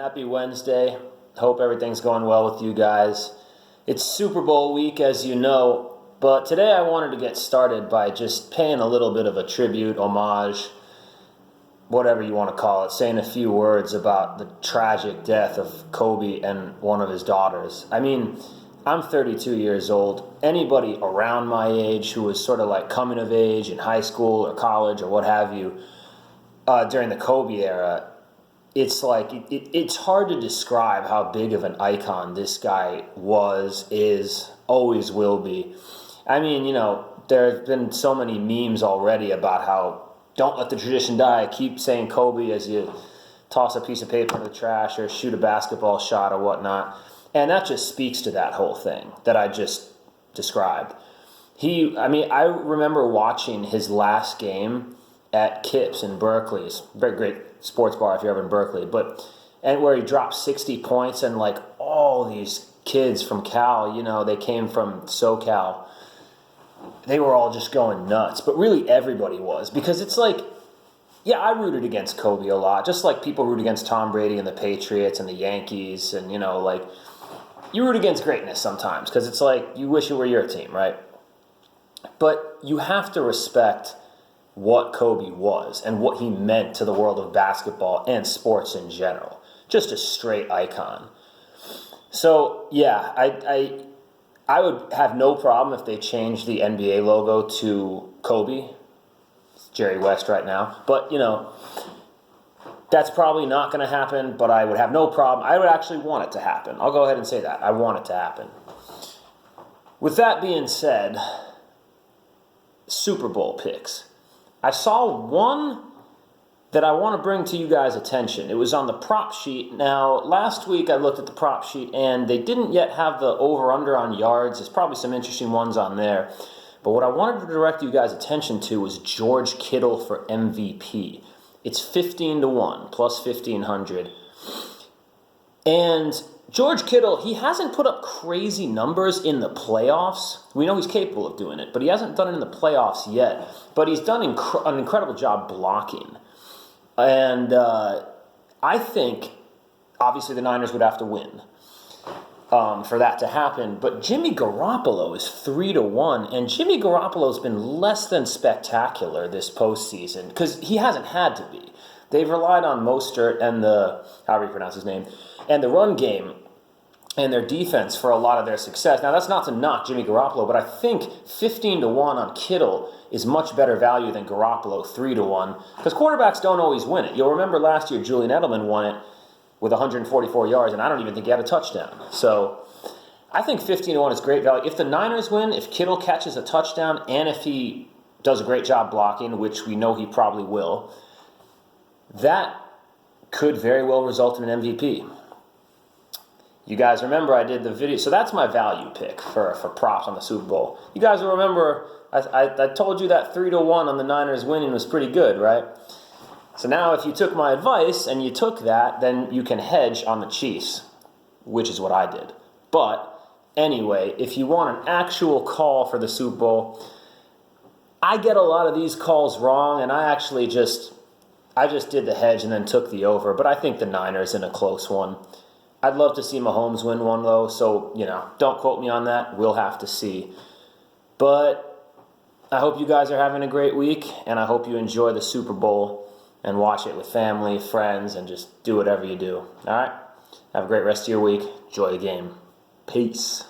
Happy Wednesday. Hope everything's going well with you guys. It's Super Bowl week, as you know, but today I wanted to get started by just paying a little bit of a tribute, homage, whatever you want to call it, saying a few words about the tragic death of Kobe and one of his daughters. I mean, I'm 32 years old. Anybody around my age who was sort of like coming of age in high school or college or what have you during the Kobe era, it's like it's hard to describe how big of an icon this guy was, is, always will be. I mean, there have been so many memes already about how don't let the tradition die. Keep saying Kobe as you toss a piece of paper in the trash or shoot a basketball shot or whatnot. And that just speaks to that whole thing that I just described. I remember watching his last game at Kips in Berkeley. It's a very great sports bar if you're ever in Berkeley. And where he dropped 60 points and like all these kids from Cal, they came from SoCal. They were all just going nuts. But really everybody was. Because it's like, yeah, I rooted against Kobe a lot. Just like people root against Tom Brady and the Patriots and the Yankees. And, you root against greatness sometimes. Because it's like, you wish it were your team, right? But you have to respect what Kobe was and what he meant to the world of basketball and sports in general. Just a straight icon. So, yeah, I would have no problem if they changed the NBA logo to Kobe. It's Jerry West right now. But, that's probably not going to happen, but I would have no problem. I would actually want it to happen. I'll go ahead and say that. I want it to happen. With that being said, Super Bowl picks. I saw one that I want to bring to you guys' attention. It was on the prop sheet. Now, last week I looked at the prop sheet, and they didn't yet have the over-under on yards. There's probably some interesting ones on there. But what I wanted to direct you guys' attention to was George Kittle for MVP. It's 15-1, plus 1,500. And George Kittle, he hasn't put up crazy numbers in the playoffs. We know he's capable of doing it, but he hasn't done it in the playoffs yet. But he's done an incredible job blocking. And I think, obviously, the Niners would have to win for that to happen. But Jimmy Garoppolo is 3-1, and Jimmy Garoppolo's been less than spectacular this postseason because he hasn't had to be. They've relied on Mostert and however you pronounce his name, and the run game and their defense for a lot of their success. Now, that's not to knock Jimmy Garoppolo, but I think 15-1 on Kittle is much better value than Garoppolo 3-1 because quarterbacks don't always win it. You'll remember last year Julian Edelman won it with 144 yards, and I don't even think he had a touchdown. So I think 15-1 is great value. If the Niners win, if Kittle catches a touchdown, and if he does a great job blocking, which we know he probably will, that could very well result in an MVP. You guys remember I did the video. So that's my value pick for props on the Super Bowl. You guys will remember I told you that 3-1 on the Niners winning was pretty good, right? So now if you took my advice and you took that, then you can hedge on the Chiefs, which is what I did. But anyway, if you want an actual call for the Super Bowl, I get a lot of these calls wrong, and I just did the hedge and then took the over. But I think the Niners in a close one. I'd love to see Mahomes win one, though, so, don't quote me on that. We'll have to see. But I hope you guys are having a great week, and I hope you enjoy the Super Bowl and watch it with family, friends, and just do whatever you do. All right? Have a great rest of your week. Enjoy the game. Peace.